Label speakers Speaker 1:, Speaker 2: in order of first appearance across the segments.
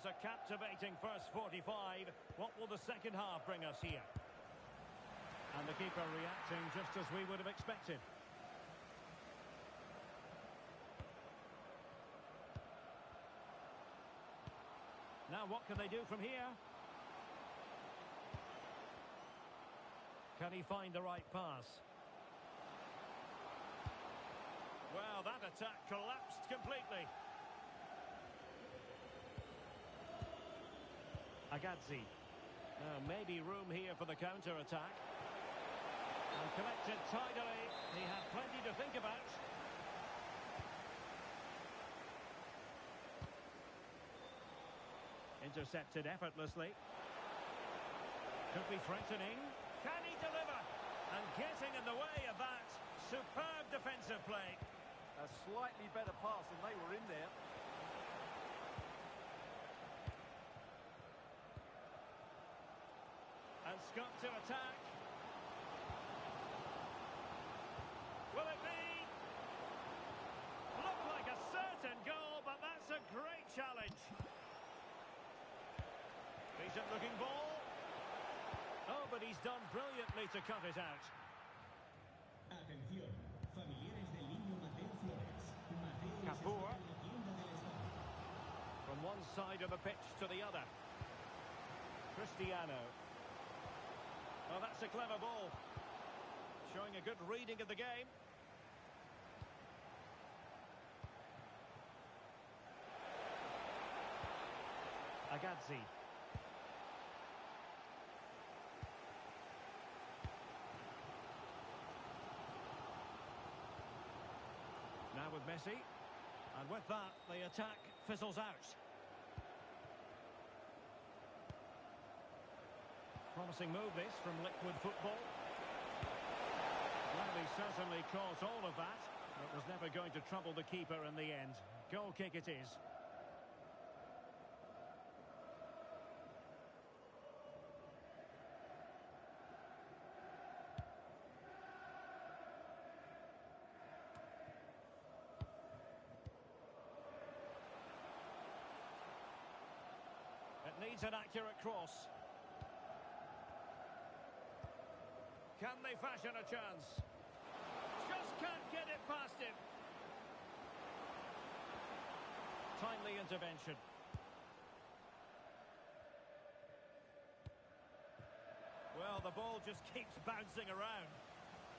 Speaker 1: was a captivating first 45. What will the second half bring us here? And the keeper reacting just as we would have expected. Now what can they do from here? Can he find the right pass? Well, that attack collapsed completely. Agazzi. Maybe room here for the counter-attack. And collected tidily. He had plenty to think about. Intercepted effortlessly. Could be threatening. Can he deliver? And getting in the way of that. Superb defensive play.
Speaker 2: A slightly better pass and they were in there.
Speaker 1: And Scott to attack. Will it be? Looked like a certain goal, but that's a great challenge. Decent looking ball. Oh, but he's done brilliantly to cut it out.
Speaker 3: Atención, familiares del niño Mateo Flores. Mateo
Speaker 1: Kapoor. From one side of the pitch to the other. Cristiano. Oh, that's a clever ball. Showing a good reading of the game. Agazzi. Now with Messi. And with that, the attack fizzles out. Promising move this from Liquid Football. Well, he certainly caught all of that, but was never going to trouble the keeper in the end. Goal kick it is. It needs an accurate cross. Can they fashion a chance? Just can't get it past him. Timely intervention. Well, the ball just keeps bouncing around.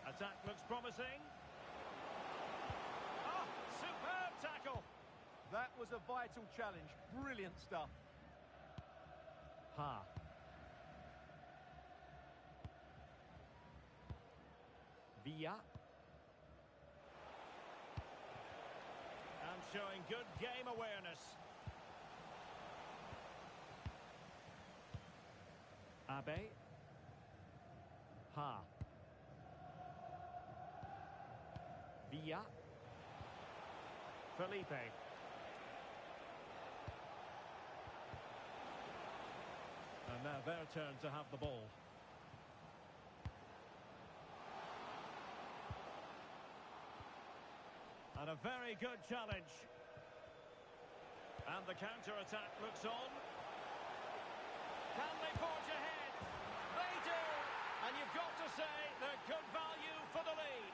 Speaker 1: Attack looks promising. Oh, superb tackle.
Speaker 2: That was a vital challenge. Brilliant stuff.
Speaker 1: Ha. Villa. And showing good game awareness. Abe. Ha. Villa. Felipe. And now their turn to have the ball. And a very good challenge. And the counter-attack looks on. Can they forge ahead? They do! And you've got to say they're good value for the lead.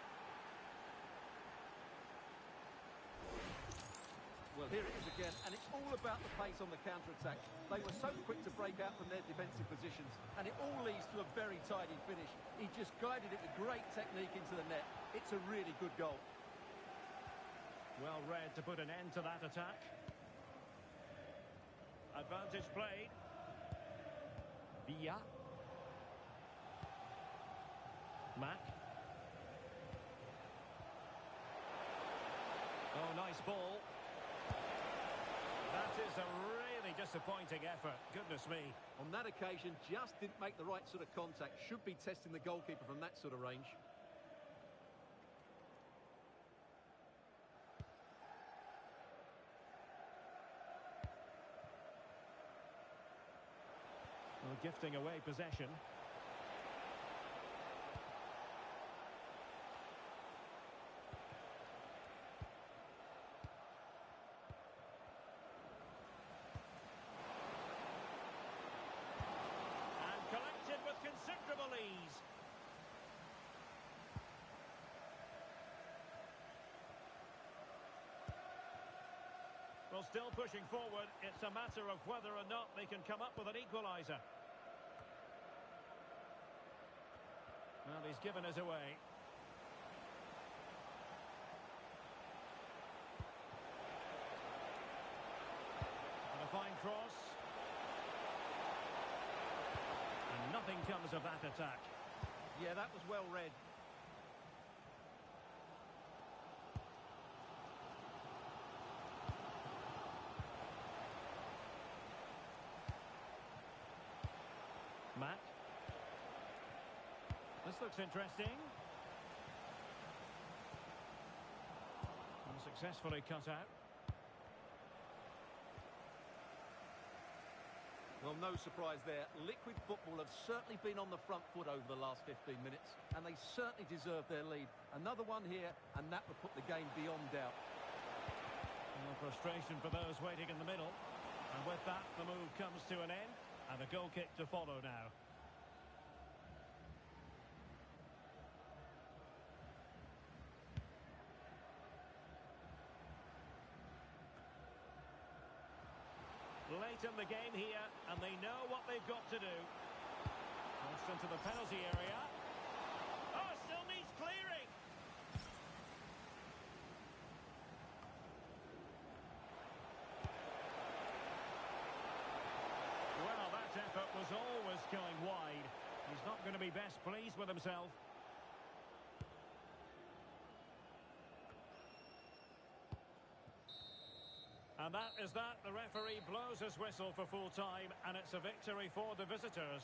Speaker 2: Well, here it is again, and it's all about the pace on the counter-attack. They were so quick to break out from their defensive positions, and it all leads to a very tidy finish. He just guided it with great technique into the net. It's a really good goal.
Speaker 1: Well read to put an end to that attack. Advantage played. Villa. Mack. Oh, nice ball. That is a really disappointing effort. Goodness me.
Speaker 2: On that occasion, just didn't make the right sort of contact. Should be testing the goalkeeper from that sort of range.
Speaker 1: Well, gifting away possession. Well, still pushing forward. It's a matter of whether or not they can come up with an equaliser. Well, he's given us away. And a fine cross. And nothing comes of that attack.
Speaker 2: Yeah, that was well read.
Speaker 1: Matt. This looks interesting. Unsuccessfully cut out.
Speaker 2: Well, no surprise there. Liquid football have certainly been on the front foot over the last 15 minutes, and they certainly deserve their lead. Another one here, and that would put the game beyond doubt.
Speaker 1: No frustration for those waiting in the middle. And with that, the move comes to an end. And a goal kick to follow now. Late in the game here, and they know what they've got to do. Crossed into the penalty area. Oh, still needs clearing. Well, that effort was always going wide. He's not going to be best pleased with himself. And that is that. The referee blows his whistle for full time, and it's a victory for the visitors.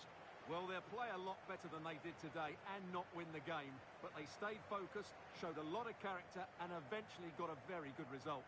Speaker 2: Well, they'll play a lot better than they did today and not win the game. But they stayed focused, showed a lot of character, and eventually got a very good result.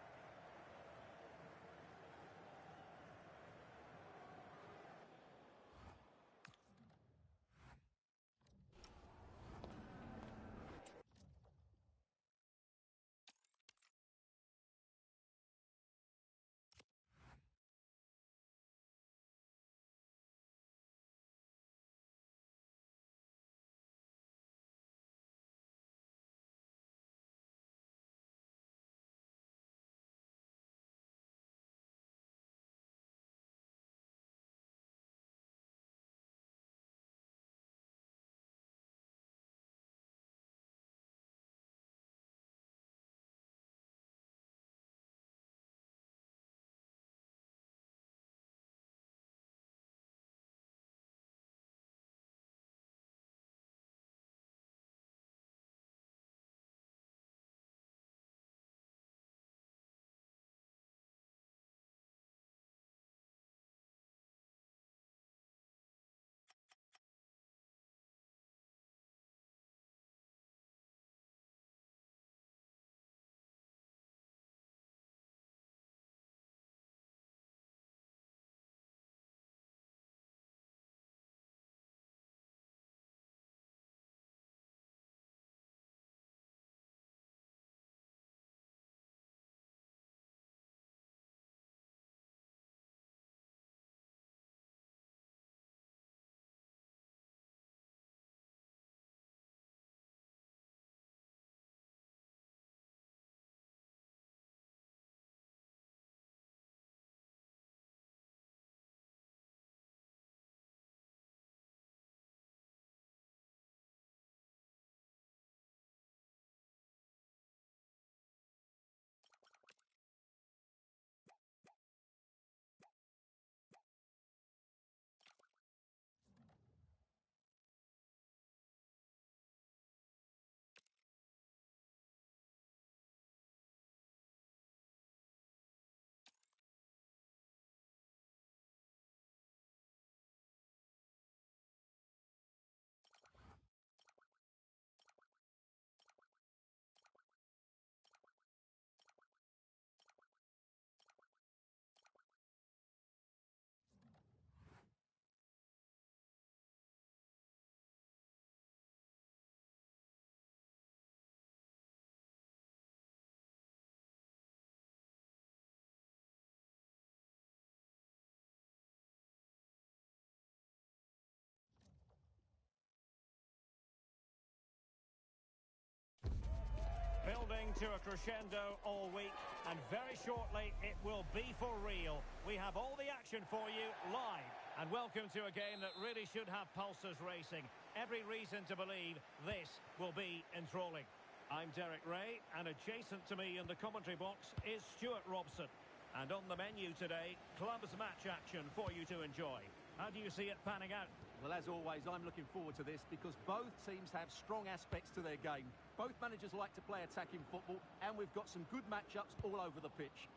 Speaker 1: building to a crescendo all week, and very shortly it will be for real. We have all the action for you live. And welcome to a game that really should have pulses racing. Every reason to believe this will be enthralling. I'm Derek Ray, and adjacent to me in the commentary box is Stuart Robson. And on the menu today, clubs match action for you to enjoy. How do you see it panning out?
Speaker 2: Well, as always, I'm looking forward to this because both teams have strong aspects to their game. Both managers like to play attacking football, and we've got some good matchups all over the pitch.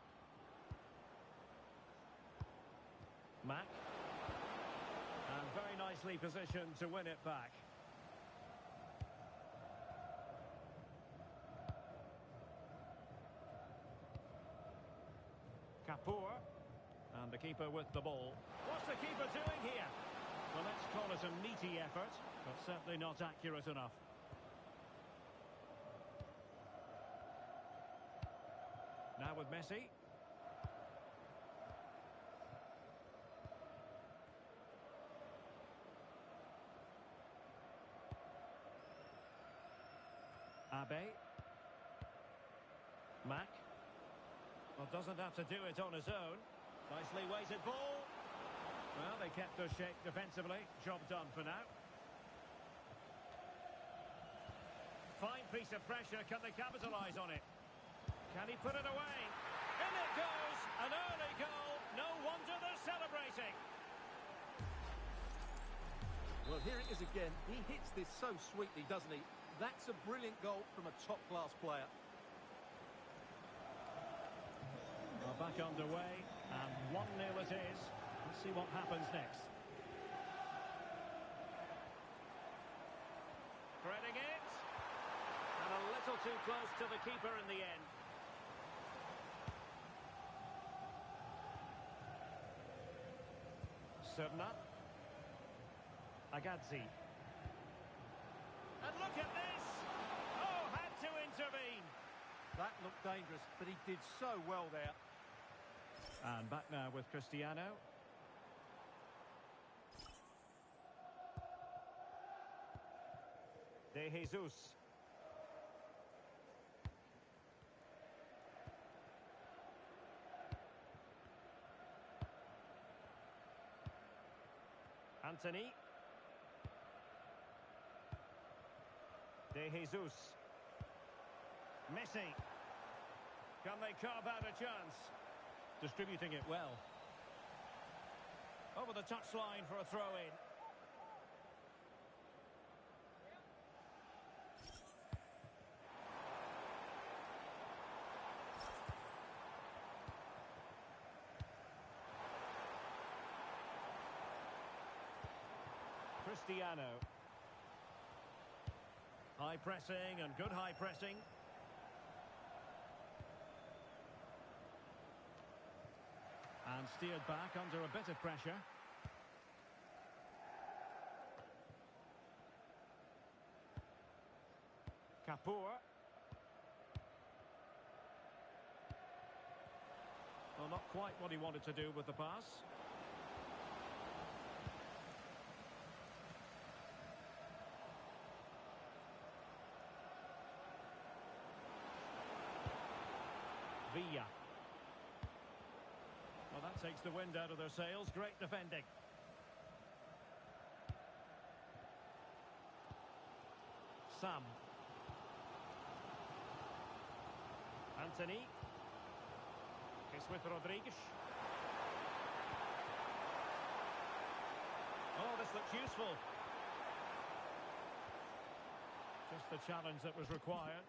Speaker 1: Mack. And very nicely positioned to win it back. Kapoor. And the keeper with the ball. What's the keeper doing here? Well, let's call it a meaty effort, but certainly not accurate enough. Now with Messi. Abe. Mack. Well, doesn't have to do it on his own. Nicely weighted ball. Well, they kept their shape defensively. Job done for now. Fine piece of pressure. Can they capitalise on it? Can he put it away? In it goes! An early goal. No wonder they're celebrating.
Speaker 2: Well, here it is again. He hits this so sweetly, doesn't he? That's a brilliant goal from a top-class player.
Speaker 1: Well, back underway, and 1-0 it is. Let's see what happens next. Threading it. And a little too close to the keeper in the end. Serna. Agazzi. And look at this! Oh, had to intervene.
Speaker 2: That looked dangerous, but he did so well there.
Speaker 1: And back now with Cristiano. De Jesus. Anthony. De Jesus. Messi. Can they carve out a chance? Distributing it well. Over the touchline for a throw-in. Cristiano. High pressing and good high pressing. And steered back under a bit of pressure. Kapoor. Well, not quite what he wanted to do with the pass. Villa. Well, that takes the wind out of their sails. Great defending. Sam. Anthony. It's with Rodriguez. Oh, this looks useful. Just the challenge that was required.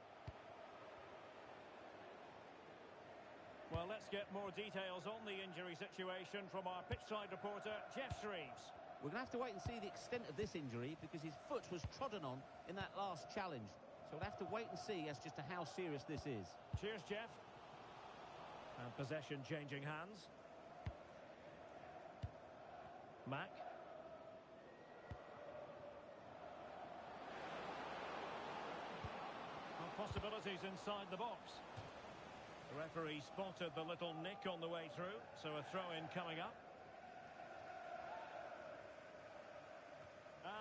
Speaker 1: Well, let's get more details on the injury situation from our pitchside reporter, Jeff Shreves.
Speaker 4: We're going to have to wait and see the extent of this injury because his foot was trodden on in that last challenge. So we'll have to wait and see as just to how serious this is.
Speaker 1: Cheers, Jeff. And possession changing hands. Mack. Well, possibilities inside the box. The referee spotted the little nick on the way through, so a throw-in coming up.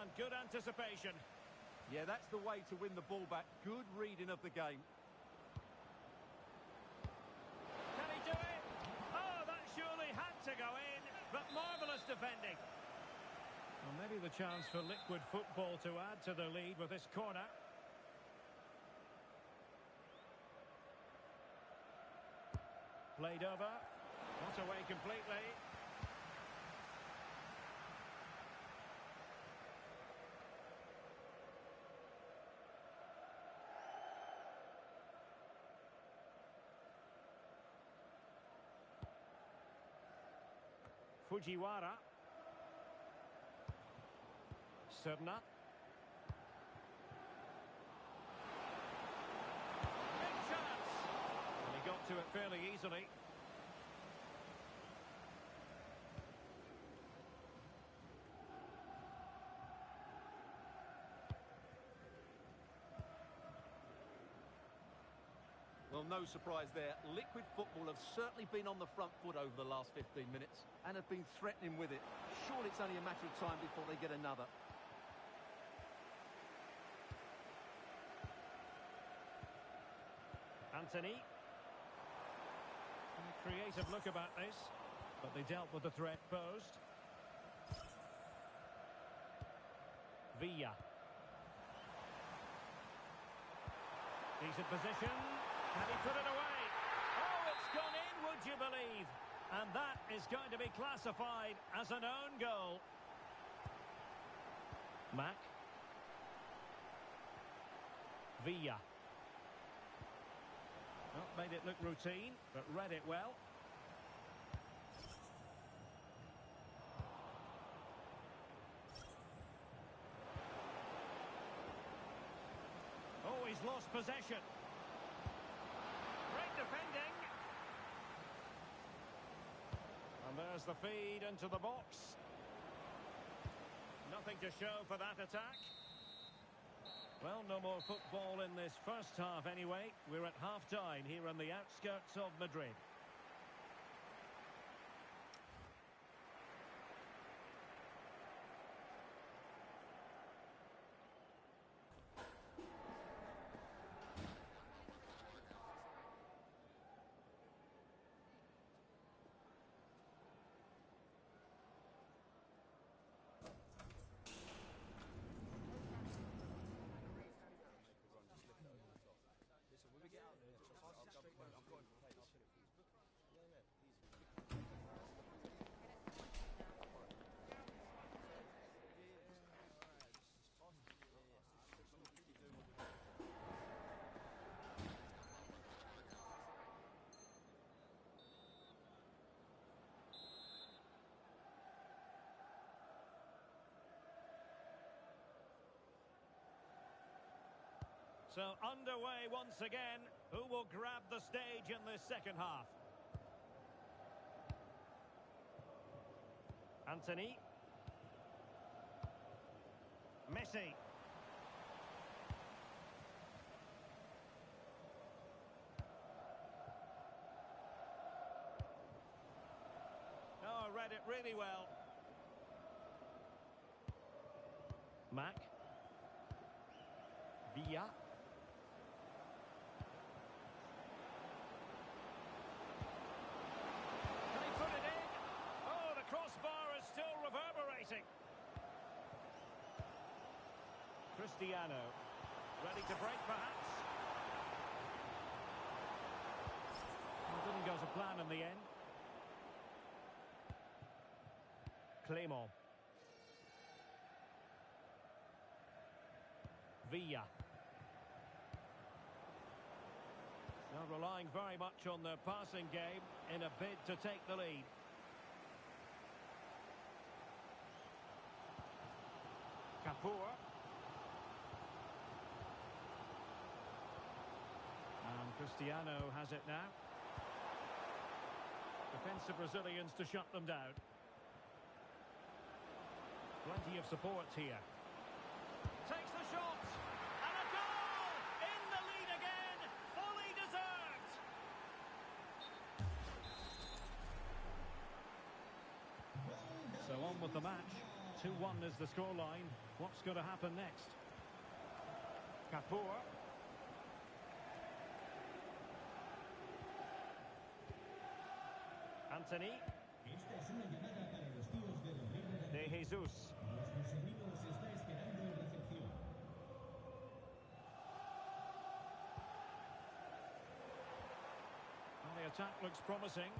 Speaker 1: And good anticipation.
Speaker 2: Yeah, that's the way to win the ball back. Good reading of the game.
Speaker 1: to go in, but marvellous defending. Well, maybe the chance for liquid football to add to the lead with this corner. Played over. Not away completely. Fujiwara. Serna. Big chance. And he got to it fairly easily.
Speaker 2: Well, no surprise there. Liquid football have certainly been on the front foot over the last 15 minutes and have been threatening with it. Surely it's only a matter of time before they get another.
Speaker 1: Anthony. A creative look about this, but they dealt with the threat posed. Villa. Decent position. Can he put it away? Oh, it's gone in, would you believe? And that is going to be classified as an own goal. Mack. Villa. Well, made it look routine, but read it well. Oh, he's lost possession. Great defending. And there's the feed into the box. Nothing to show for that attack. Well, no more football in this first half anyway. We're at half-time here on the outskirts of Madrid. So underway once again. Who will grab the stage in this second half? Anthony. Messi. Oh, read it really well. Mack. Villa. Cristiano, ready to break perhaps. It didn't go to plan in the end. Clément. Villa. Now relying very much on their passing game in a bid to take the lead. Kapoor. And Cristiano has it now. Defensive Brazilians to shut them down. Plenty of support here. Takes the shot. And a goal! In the lead again. Fully deserved. So on with the match. 2-1 is the scoreline. What's going to happen next? Kapoor. Anthony.
Speaker 3: una llamada para los tíos de los libros
Speaker 1: De Jesus.
Speaker 3: Vuestro sobrino os está esperando en recepción.
Speaker 1: And the attack looks promising.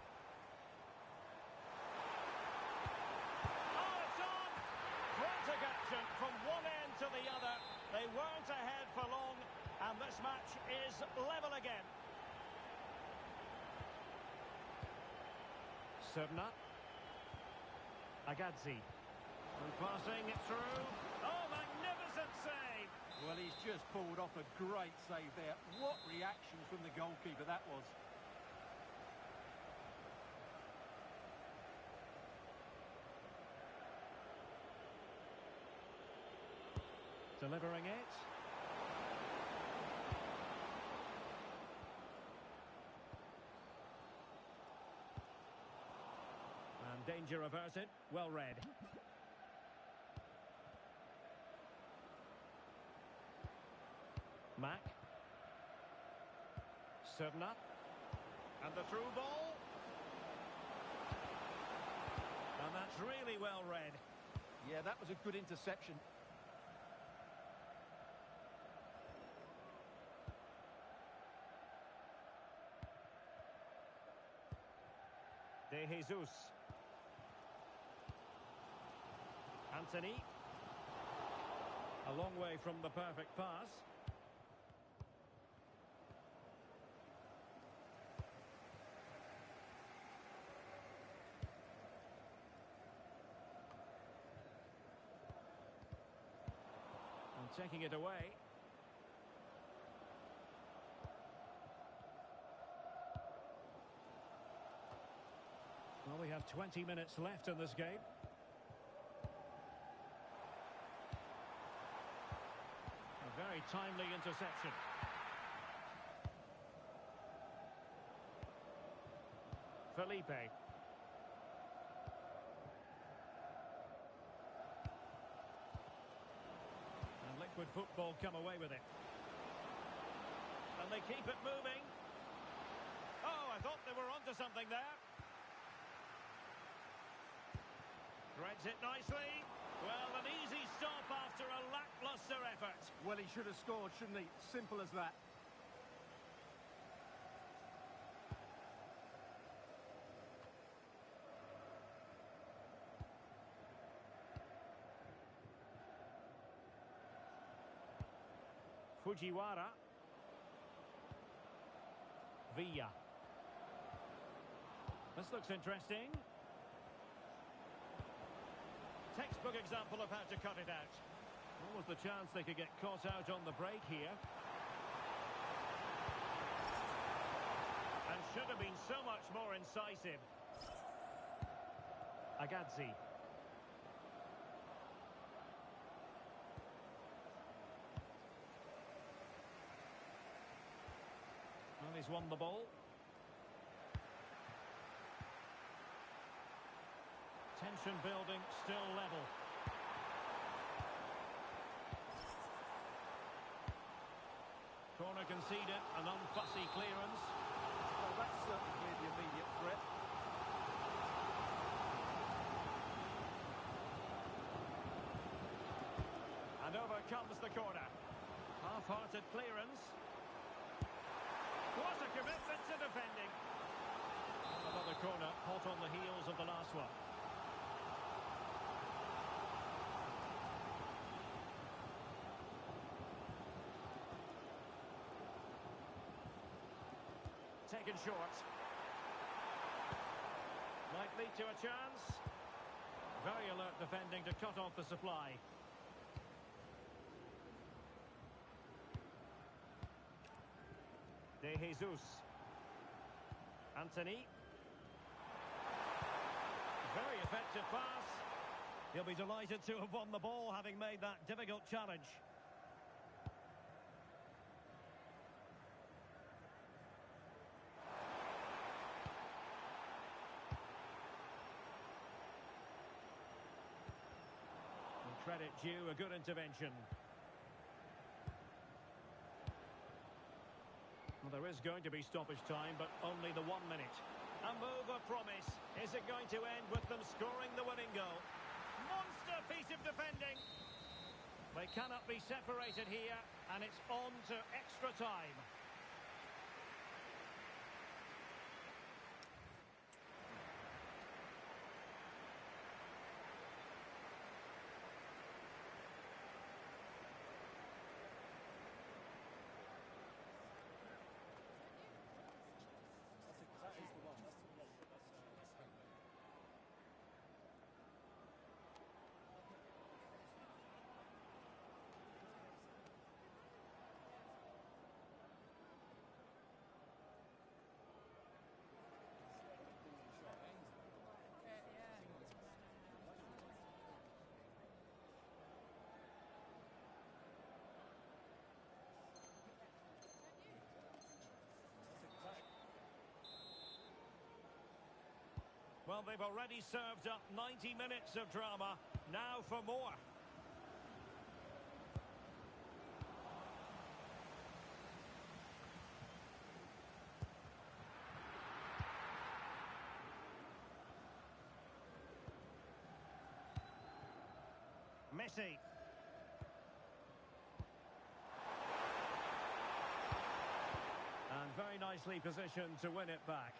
Speaker 1: Oh, it's on! Frantic action from one end to the other. They weren't ahead for long, and this match is level again. Serna. Agazzi. And passing it through. Oh, magnificent save!
Speaker 2: Well, he's just pulled off a great save there. What reaction from the goalkeeper that was.
Speaker 1: Delivering it. And danger averted. Well read. Mack. Serna. And the through ball. And that's really well read.
Speaker 2: Yeah, that was a good interception.
Speaker 1: De Jesus. Anthony. A long way from the perfect pass. And taking it away. Well, we have 20 minutes left in this game. A very timely interception. Felipe. And Liquid Football come away with it. And they keep it moving. Oh, I thought they were onto something there. Threads it nicely. Well, an easy stop after a lacklustre effort.
Speaker 2: Well, he should have scored, shouldn't he? Simple as that.
Speaker 1: Fujiwara. Villa. This looks interesting. Textbook example of how to cut it out. What was the chance they could get caught out on the break here? And should have been so much more incisive. Agazzi. Well, he's won the ball. Tension building, still level. Corner conceded, an unfussy clearance.
Speaker 2: Well, that's certainly the immediate threat.
Speaker 1: And over comes the corner. Half-hearted clearance. What a commitment to defending. Another corner, hot on the heels of the last one. Taken short. Might lead to a chance. Very alert defending to cut off the supply. De Jesus. Anthony. Very effective pass. He'll be delighted to have won the ball, having made that difficult challenge. Credit due, a good intervention. Well, there is going to be stoppage time, but only the 1 minute. A move of promise. Is it going to end with them scoring the winning goal? Monster piece of defending. They cannot be separated here, and it's on to extra time. Well, they've already served up 90 minutes of drama. Now for more. Messi. And very nicely positioned to win it back.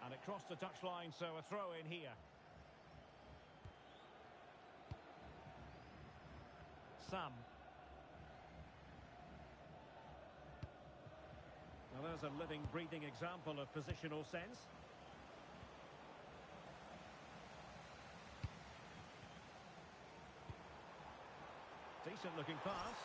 Speaker 1: And it crossed the touchline, so a throw in here. Sam. Now there's a living, breathing example of positional sense. Decent looking pass.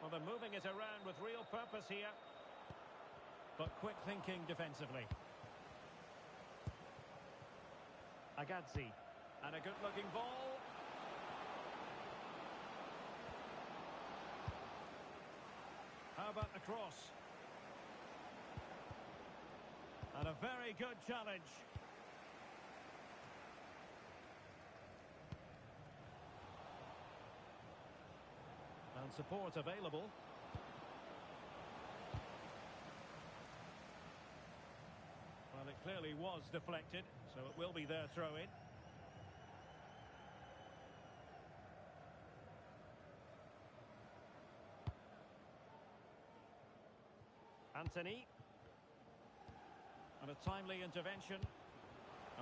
Speaker 1: Well, they're moving it around with real purpose here. But quick thinking defensively. Agazzi. And a good-looking ball. How about the cross? And a very good challenge. And support available. Well, it clearly was deflected, so it will be their throw-in. Anthony. And a timely intervention.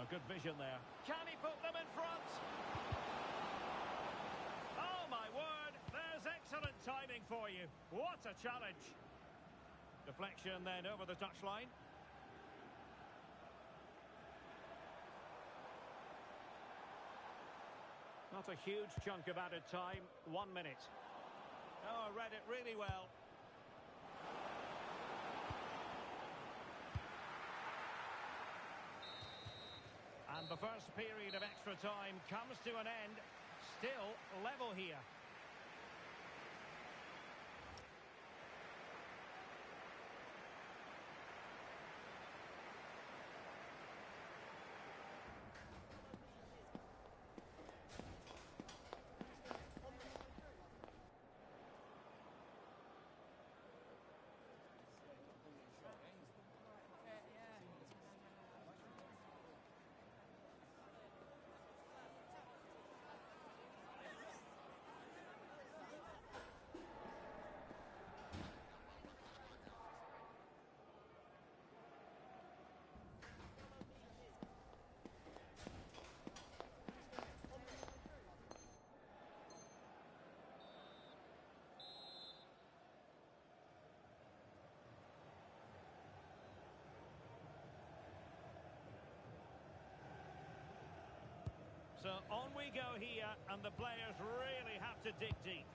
Speaker 1: A good vision there. Can he put them in front? Oh, my word. There's excellent timing for you. What a challenge. Deflection then over the touchline. Not a huge chunk of added time. 1 minute. Oh, read it really well. And the first period of extra time comes to an end. Still level here. So on we go here, and the players really have to dig deep.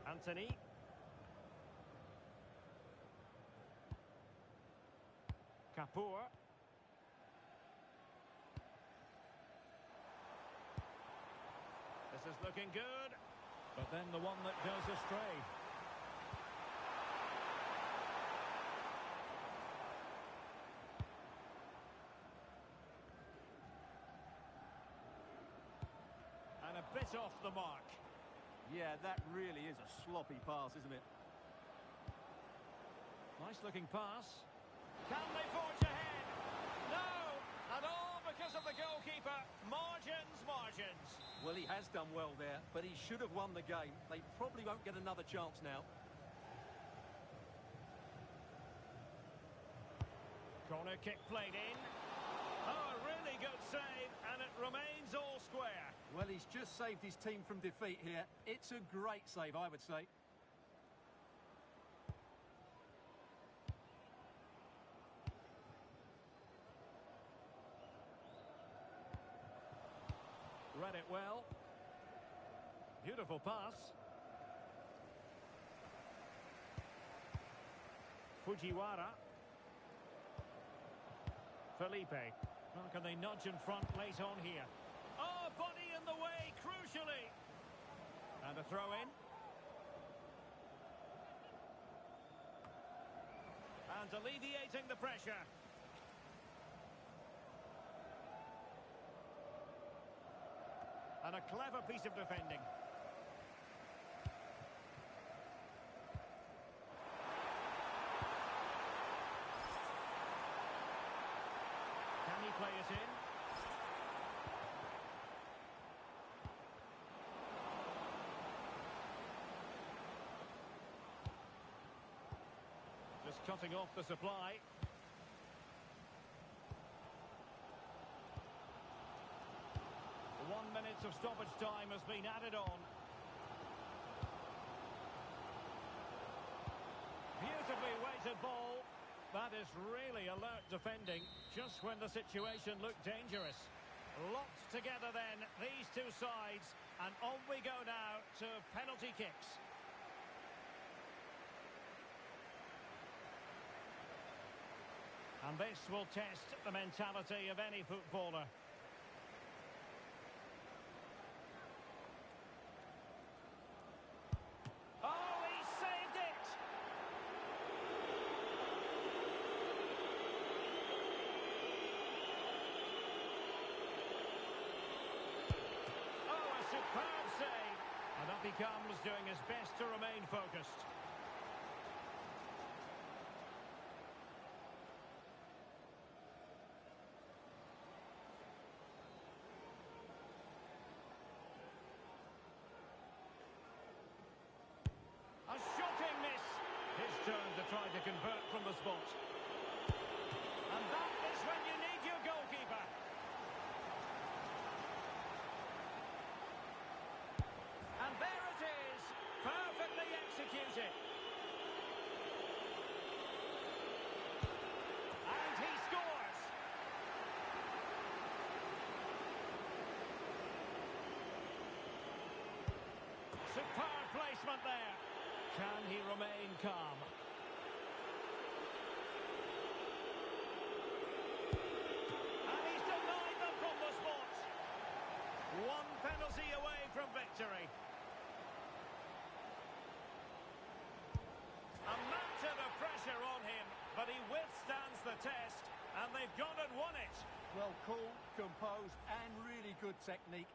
Speaker 1: Anthony. Kapoor. This is looking good, but then the one that goes astray. bit off the mark.
Speaker 2: Yeah, that really is a sloppy pass, isn't it?
Speaker 1: Nice looking pass. Can they forge ahead? No! And all because of the goalkeeper. Margins, margins.
Speaker 2: Well, he has done well there, but he should have won the game. They probably won't get another chance now.
Speaker 1: Corner kick played in. Oh, a really good save, and it remains all square.
Speaker 2: Well, he's just saved his team from defeat here. It's a great save, I would say.
Speaker 1: Read it well. Beautiful pass. Fujiwara. Felipe. Well, can they nudge in front late on here? Oh, body in the way, crucially. And a throw in. And alleviating the pressure. And a clever piece of defending. Can he play it in? Just cutting off the supply. 1 minute of stoppage time has been added on. Beautifully weighted ball. That is really alert defending, just when the situation looked dangerous. Locked together then, these two sides, and on we go now to penalty kicks. And this will test the mentality of any footballer. Superb save. And up he comes, doing his best to remain focused. A shocking miss. His turn to try to convert from the spot. And that is when you need your goalkeeper. And there it is, perfectly executed. And he scores. Superb placement there. Can he remain calm? And he's denied them from the spot. One penalty away from victory. A mountain of pressure on him, but he withstands the test, and they've gone and won it.
Speaker 2: Well, cool, composed, and really good technique.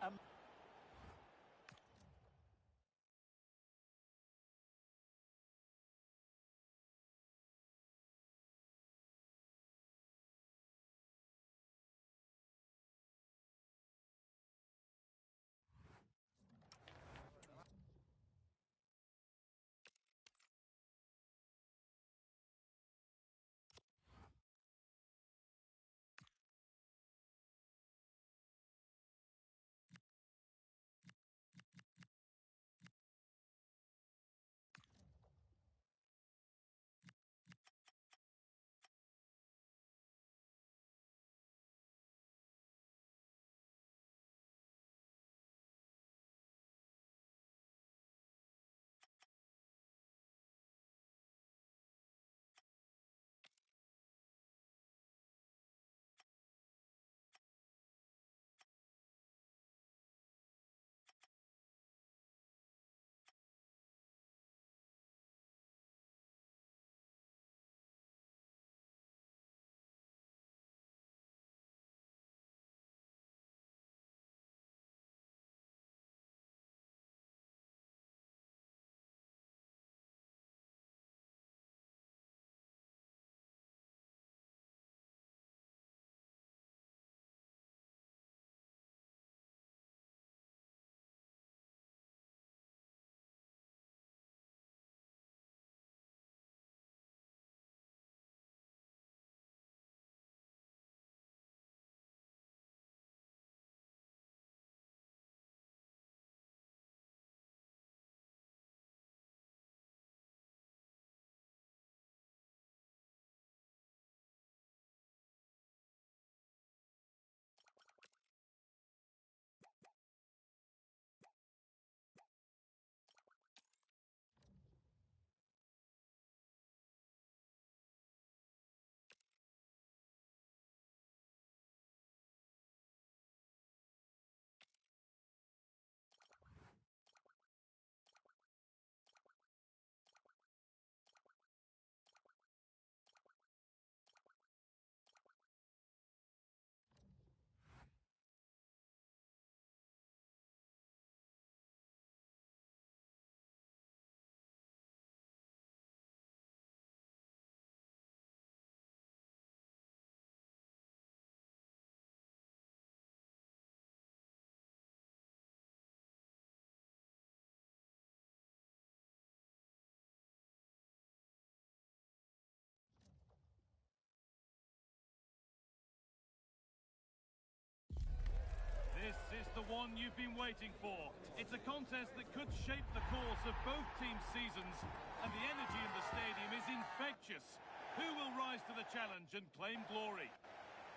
Speaker 5: one you've been waiting for. It's a contest that could shape the course of both teams' seasons, and the energy in the stadium is infectious. Who will rise to the challenge and claim glory?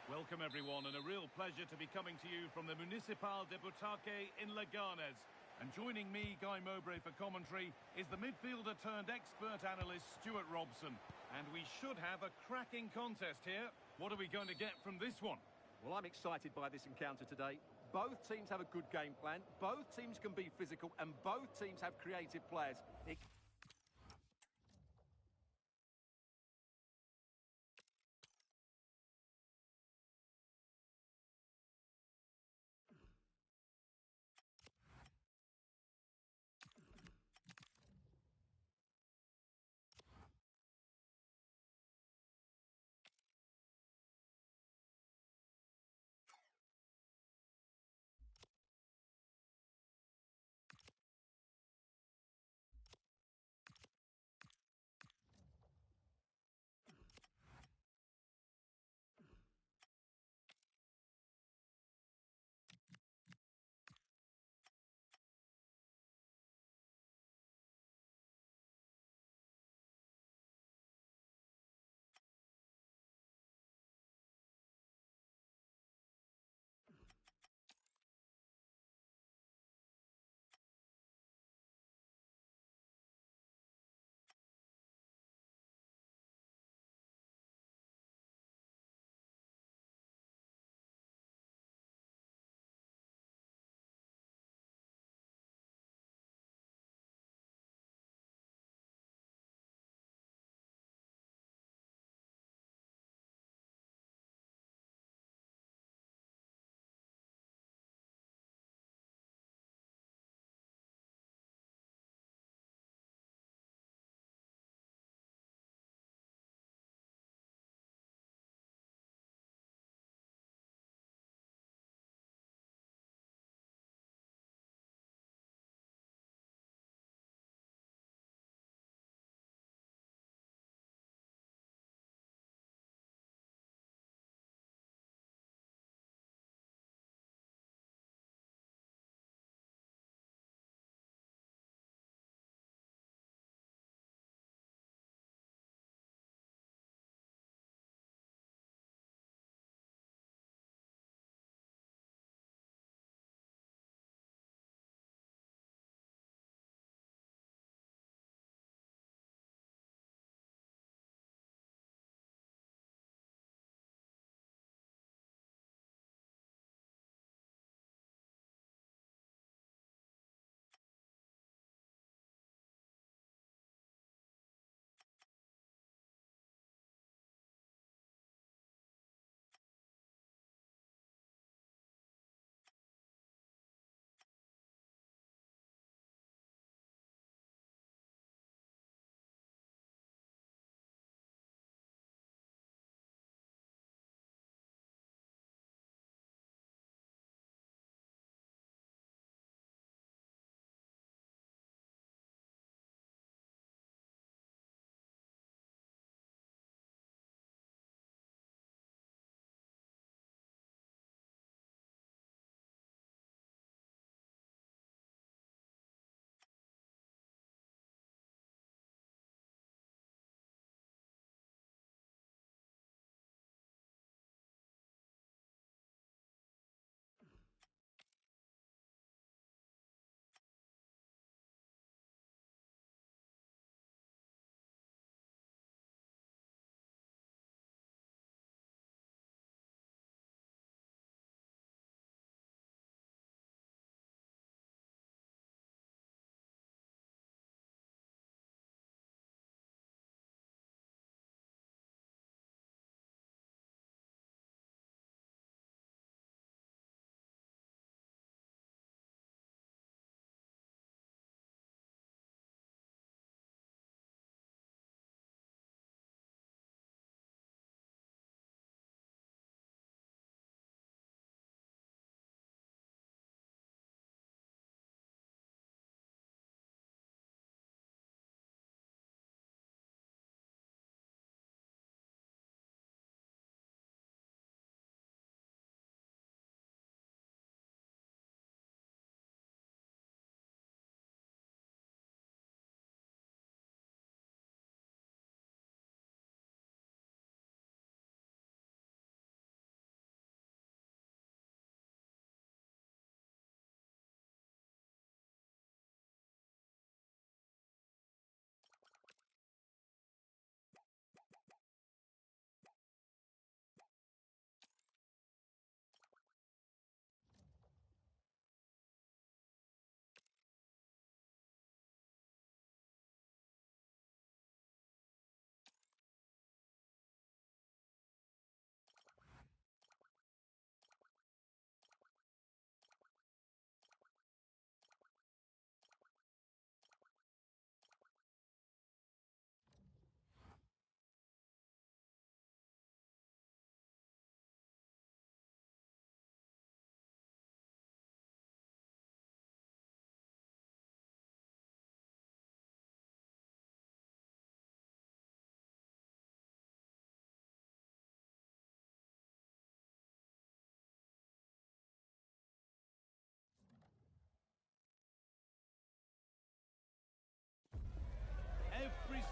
Speaker 5: Welcome everyone, and a real pleasure to be coming to you from the Municipal de Butaque in Leganés. And joining me, Guy Mowbray, for commentary is the midfielder-turned-expert analyst Stuart Robson. And we should have a cracking contest here. What are we going to get from this one?
Speaker 2: Well, I'm excited by this encounter today. Both teams have a good game plan, both teams can be physical, and both teams have creative players.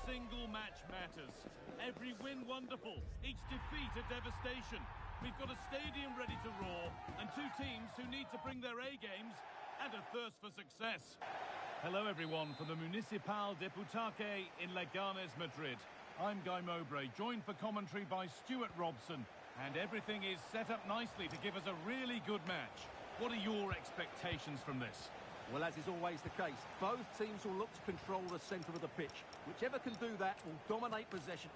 Speaker 5: single match matters. Every win wonderful, each defeat a devastation. We've got a stadium ready to roar, and two teams who need to bring their A games and a thirst for success. Hello everyone from the Municipal de Butaque in Leganes, Madrid. I'm Guy Mowbray, joined for commentary by Stuart Robson, and everything is set up nicely to give us a really good match. What are your expectations from this?
Speaker 2: Well, as is always the case, both teams will look to control the centre of the pitch. Whichever can do that will dominate possession.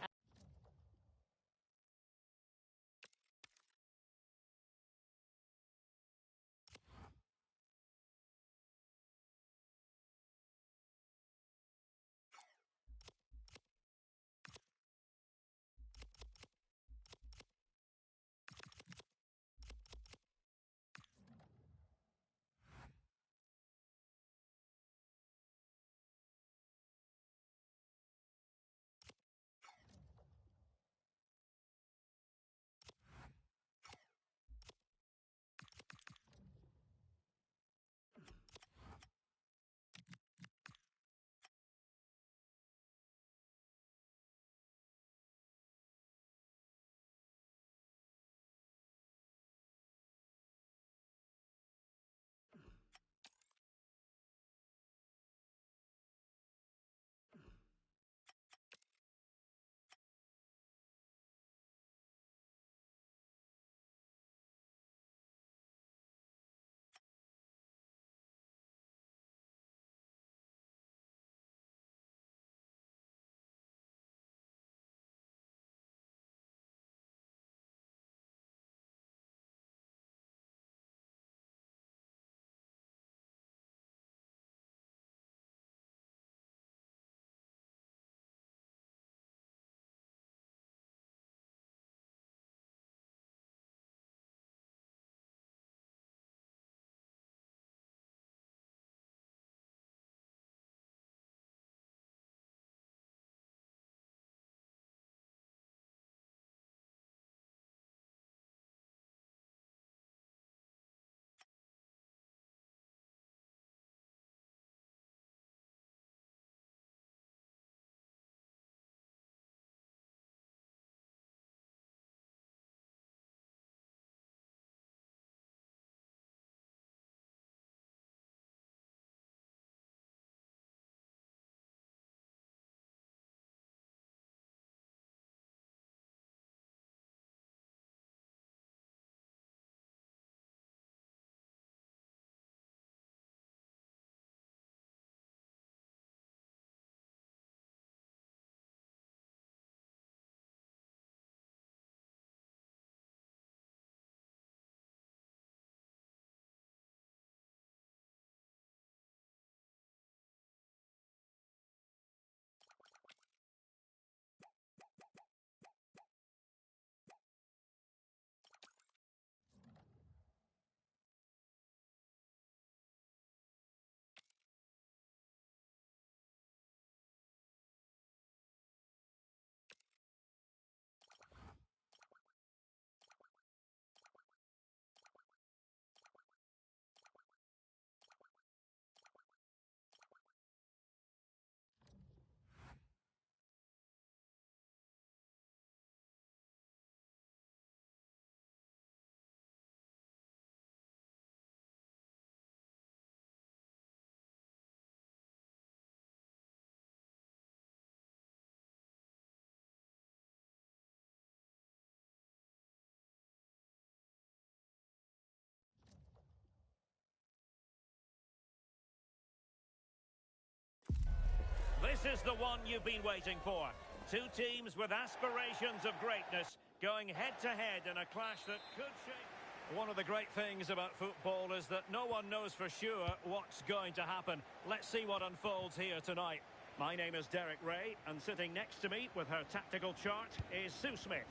Speaker 1: This is the one you've been waiting for. Two teams with aspirations of greatness going head-to-head in a clash that could shape... One of the great things about football is that no one knows for sure what's going to happen. Let's see what unfolds here tonight. My name is Derek Ray, and sitting next to me with her tactical chart is Sue Smith.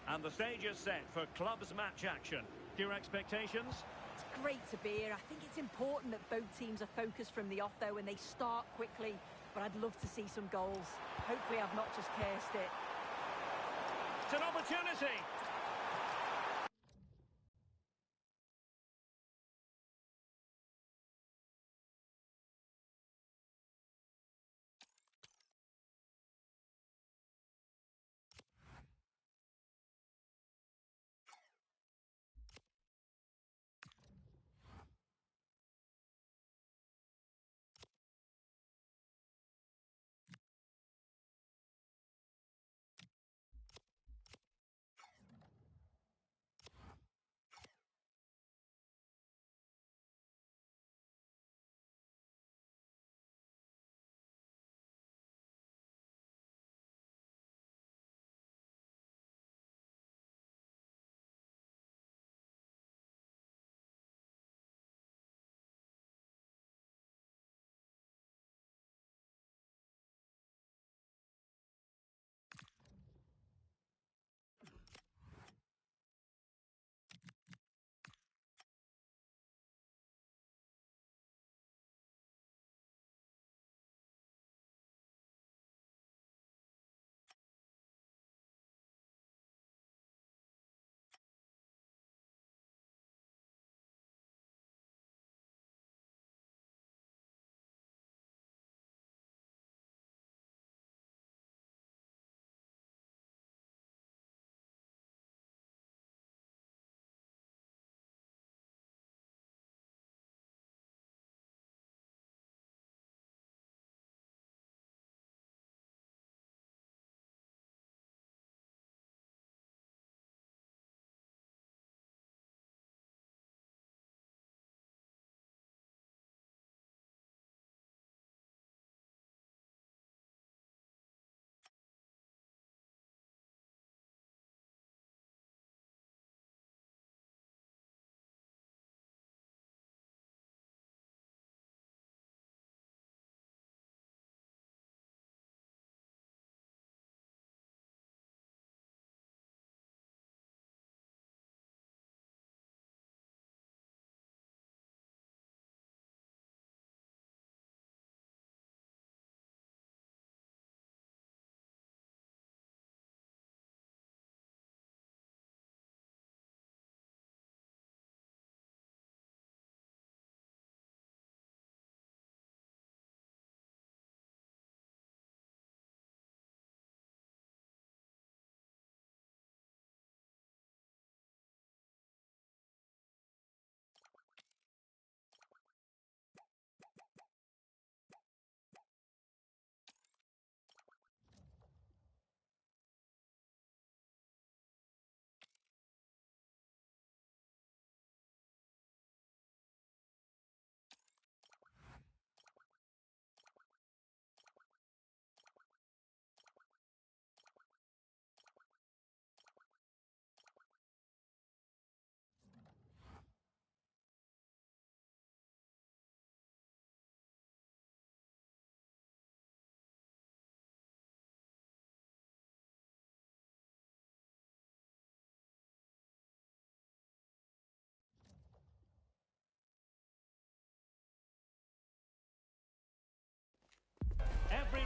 Speaker 1: And the stage is set for clubs match action. Your expectations?
Speaker 6: It's great to be here. I think it's important that both teams are focused from the off, though, and they start quickly. But I'd love to see some goals. Hopefully I've not just cursed it.
Speaker 1: It's an opportunity.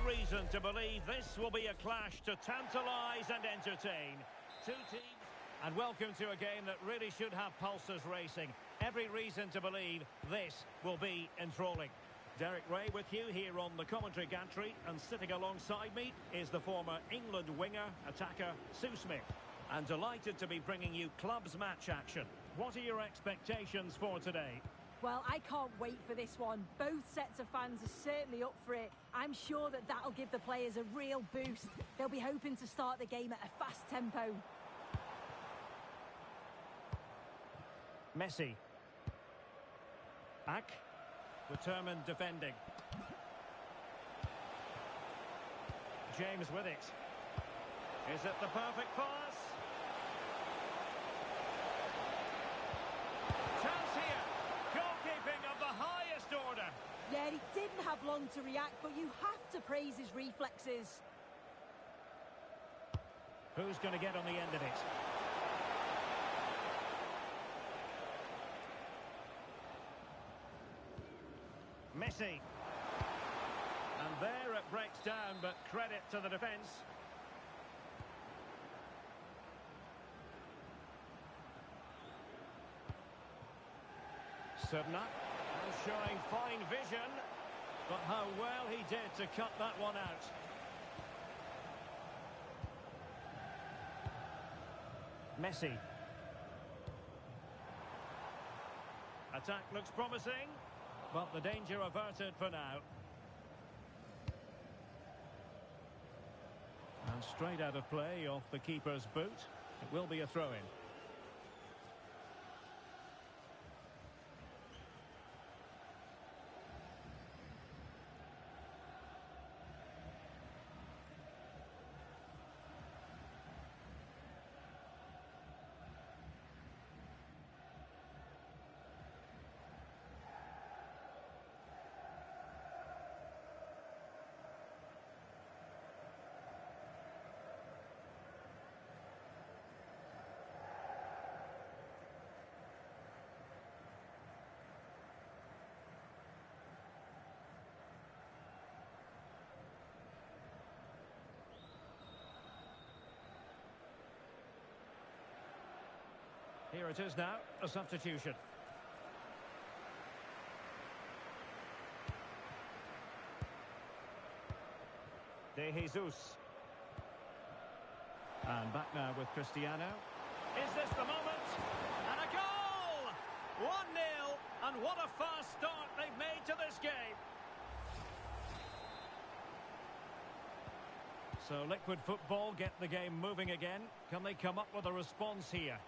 Speaker 1: reason to believe this will be a clash to tantalise and entertain. Two teams. And welcome to a game that really should have pulses racing. Every reason to believe this will be enthralling. Derek Ray with you here on the commentary gantry, and sitting alongside me is the former England winger, attacker, Sue Smith. And delighted to be bringing you clubs match action. What are your expectations for today?
Speaker 6: Well, I can't wait for this one. Both sets of fans are certainly up for it. I'm sure that that'll give the players a real boost. They'll be hoping to start the game at a fast tempo.
Speaker 1: Messi. Back. Determined defending. James with it. Is it the perfect pass? Chance here. Goalkeeping of the highest order.
Speaker 6: Yeah, he didn't have long to react, but you have to praise his reflexes.
Speaker 1: Who's going to get on the end of it? Messi. And there it breaks down, but credit to the defence. Subna, showing fine vision, but how well he did to cut that one out. Messi. Attack looks promising, but the danger averted for now. And straight out of play off the keeper's boot. It will be a throw-in. Here it is now, a substitution. De Jesus. And back now with Cristiano. Is this the moment? And a goal! 1-0, and what a fast start they've made to this game. So liquid football get the game moving again. Can they come up with a response here?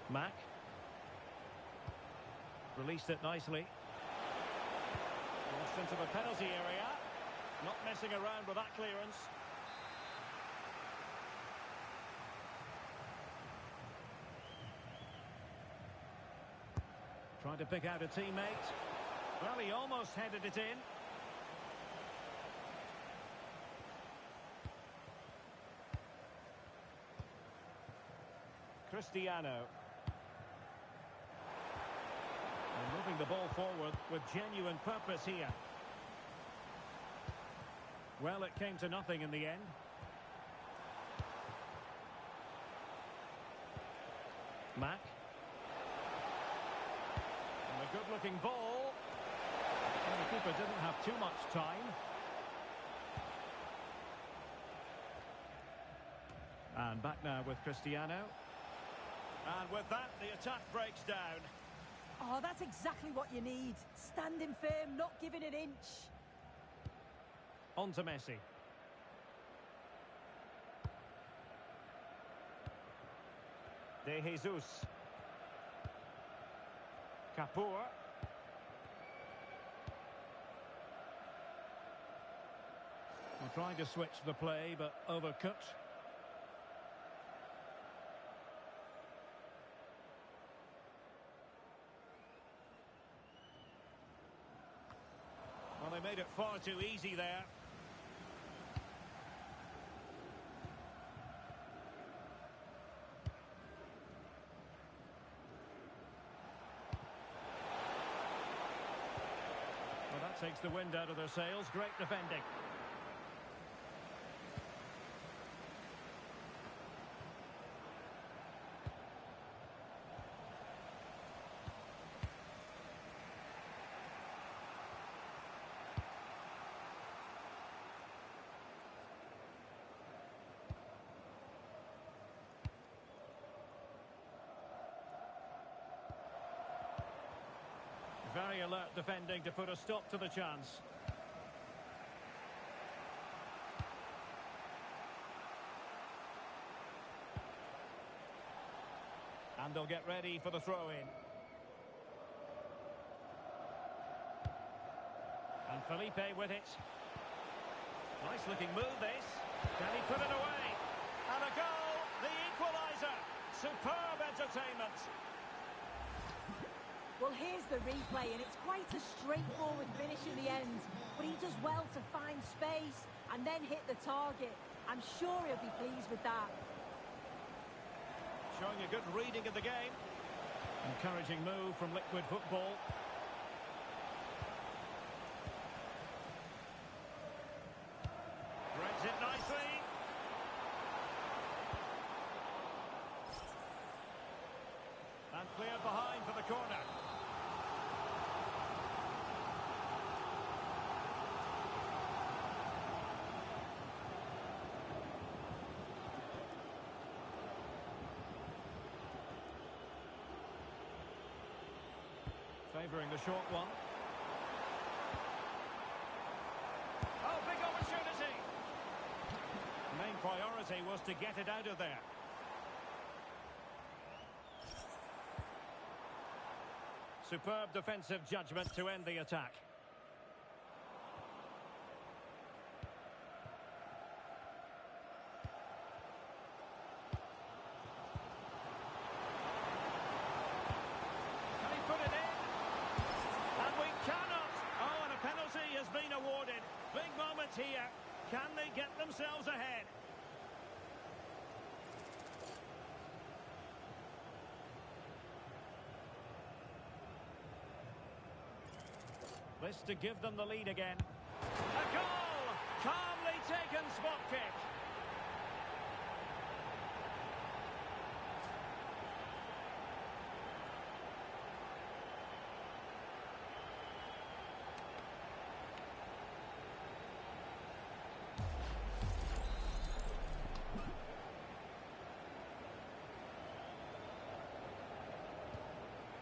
Speaker 1: Mack. Released it nicely. Crossed into the penalty area. Not messing around with that clearance. Trying to pick out a teammate. Well, he almost headed it in. Cristiano. And moving the ball forward with genuine purpose here. Well, it came to nothing in the end. Mack. And a good-looking ball. And the keeper didn't have too much time. And back now with Cristiano. And with that, the attack breaks down.
Speaker 6: Oh, that's exactly what you need. Standing firm, not giving an inch.
Speaker 1: On to Messi. De Jesus. Kapoor. We're trying to switch the play, but overcooked. Well, they made it far too easy there. Well, that's takes the wind out of their sails. Great defending. Very alert defending to put a stop to the chance. And they'll get ready for the throw-in. And Felipe with it. Nice looking move this. Can he put it away? And a goal, the equaliser. Superb entertainment.
Speaker 6: Well, here's the replay, and it's quite a straightforward finish in the end. But he does well to find space and then hit the target. I'm sure he'll be pleased with that.
Speaker 1: Showing a good reading of the game. Encouraging move from Liquid Football. Threads it nicely. And cleared behind for the corner. Favouring the short one. Oh, big opportunity! The main priority was to get it out of there. Superb defensive judgment to end the attack. Can he put it in? And we cannot. Oh, and a penalty has been awarded. Big moment here. Can they get themselves ahead? This to give them the lead again. A goal! Calmly taken spot kick.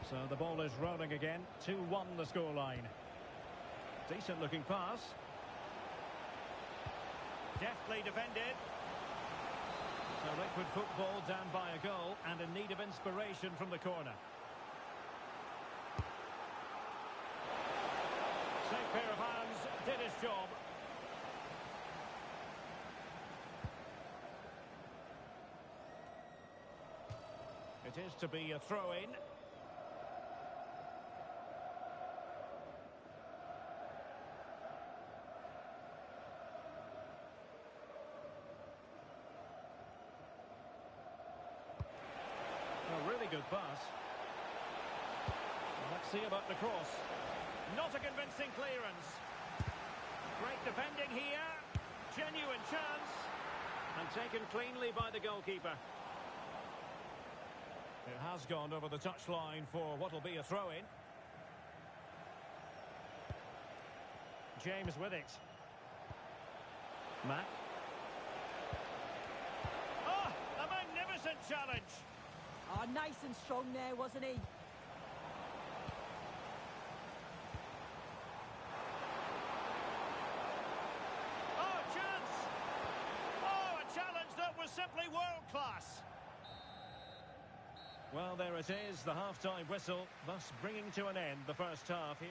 Speaker 1: So the ball is rolling again. 2-1 the scoreline. Decent looking pass. Deftly defended. So Liquid Football down by a goal and in need of inspiration from the corner. Safe pair of hands, did his job. It is to be a throw-in. A really good pass. Let's see about the cross. Not a convincing clearance. Great defending here. Genuine chance. And taken cleanly by the goalkeeper. It has gone over the touchline for what will be a throw-in. James with it. Mack. Oh, a magnificent challenge.
Speaker 6: Oh, nice and strong there, wasn't he?
Speaker 1: Oh, chance! Oh, a challenge that was simply world-class. Well, there it is, the half-time whistle, thus bringing to an end the first half here.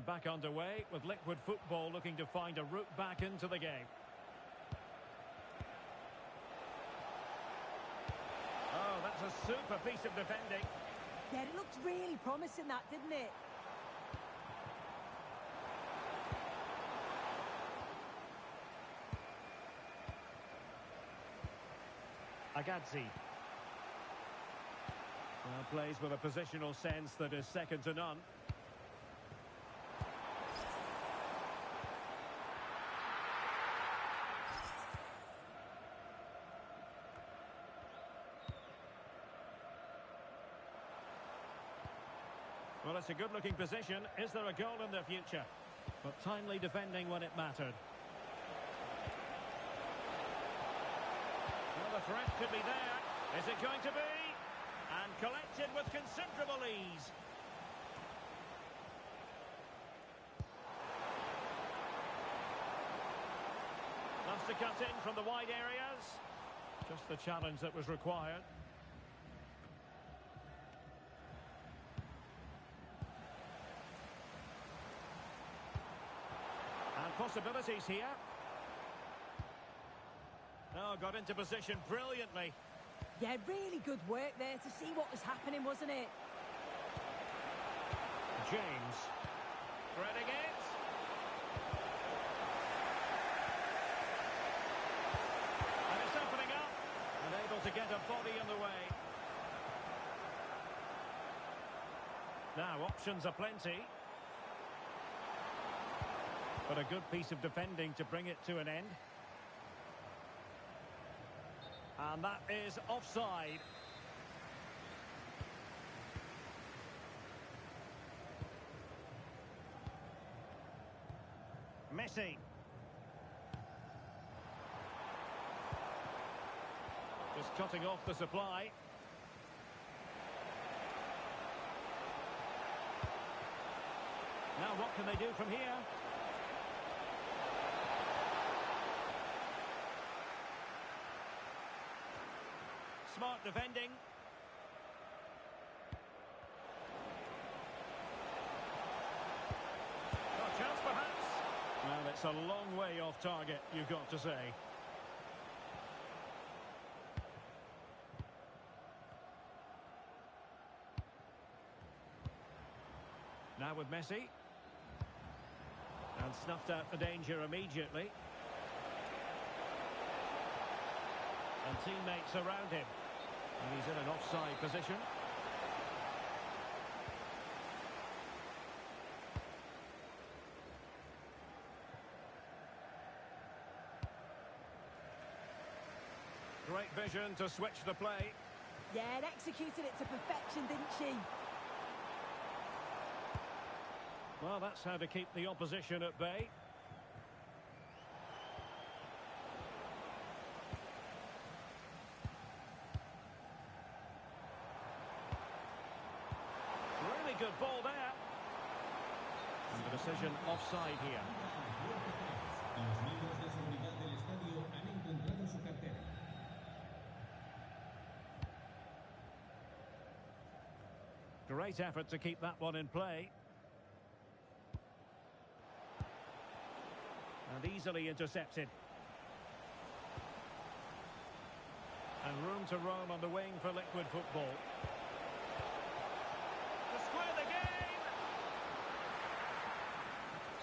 Speaker 1: back underway with Liquid Football looking to find a route back into the game. Oh, that's a super piece of defending.
Speaker 6: Yeah, it looked really promising, that, didn't it?
Speaker 1: Agazzi. Well, plays with a positional sense that is second to none. Well, it's a good-looking position. Is there a goal in the future? But timely defending when it mattered. Well, the threat could be there. Is it going to be? And collected with considerable ease. Wants to cut in from the wide areas. Just the challenge that was required. Possibilities here. Oh, got into position brilliantly.
Speaker 6: Yeah, really good work there to see what was happening, wasn't it?
Speaker 1: James. Threading it. And it's opening up. And able to get a body in the way. Now, options are plenty. But a good piece of defending to bring it to an end. And that is offside. Messi. Just cutting off the supply. Now what can they do from here? Smart defending. Got a chance perhaps. Well, it's a long way off target, you've got to say. Now with Messi. And snuffed out the danger immediately. And teammates around him. And he's in an offside position. Great vision to switch the play.
Speaker 6: Yeah, and executed it to perfection, didn't she?
Speaker 1: Well, that's how to keep the opposition at bay. Good ball there. And the decision offside here.
Speaker 3: Los miembros de seguridad del estadio han encontrado su cartera.
Speaker 1: Great effort to keep that one in play. And easily intercepted. And room to roam on the wing for Liquid Football.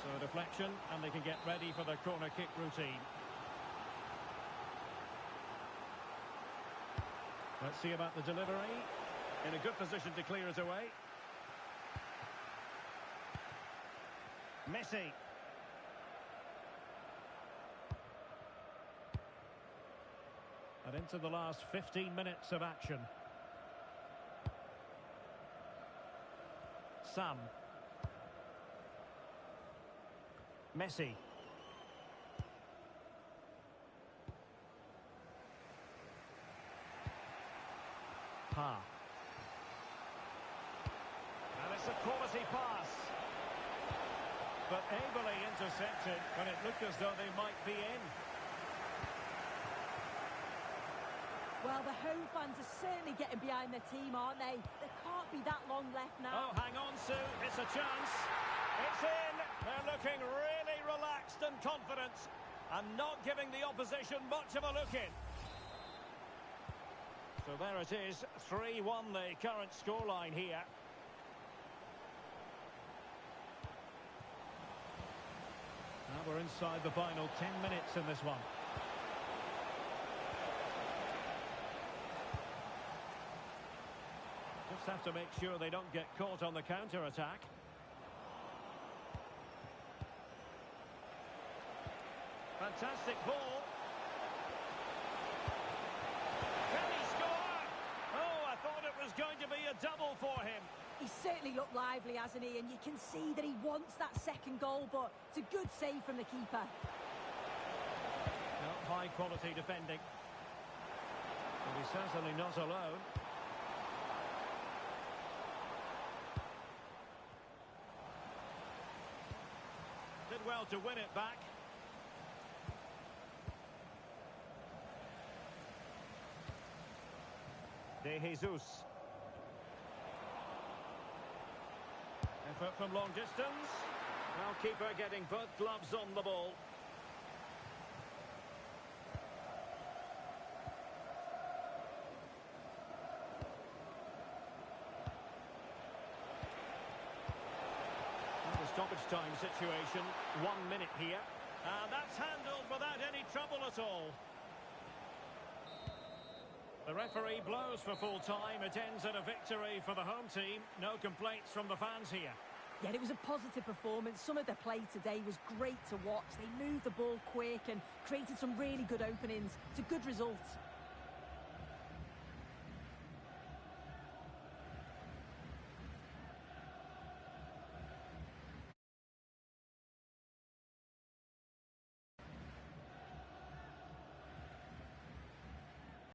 Speaker 1: So a deflection, and they can get ready for the corner kick routine. Let's see about the delivery. In a good position to clear it away. Messi. And into the last 15 minutes of action. Sam. Messi. Pa. And it's a quality pass. But ably intercepted when it looked as though they might be in.
Speaker 6: Well, the home fans are certainly getting behind their team, aren't they? There can't be that long left now.
Speaker 1: Oh, hang on, Sue. It's a chance. It's in. They're looking really relaxed and confident and not giving the opposition much of a look in. So there it is, 3-1 the current scoreline here. Now we're inside the final 10 minutes in this one. Just have to make sure they don't get caught on the counter-attack. Fantastic ball. Can he score? Oh, I thought it was going to be a double for him.
Speaker 6: He's certainly looked lively, hasn't he? And you can see that he wants that second goal, but it's a good save from the keeper.
Speaker 1: High quality defending. And he's certainly not alone. Did well to win it back. De Jesus. Effort from long distance. Now keeper getting both gloves on the ball. The stoppage time situation, 1 minute here. And that's handled without any trouble at all. The referee blows for full time. It ends in a victory for the home team. No complaints from the fans here.
Speaker 6: Yeah, it was a positive performance. Some of the play today was great to watch. They moved the ball quick and created some really good openings. It's a good result.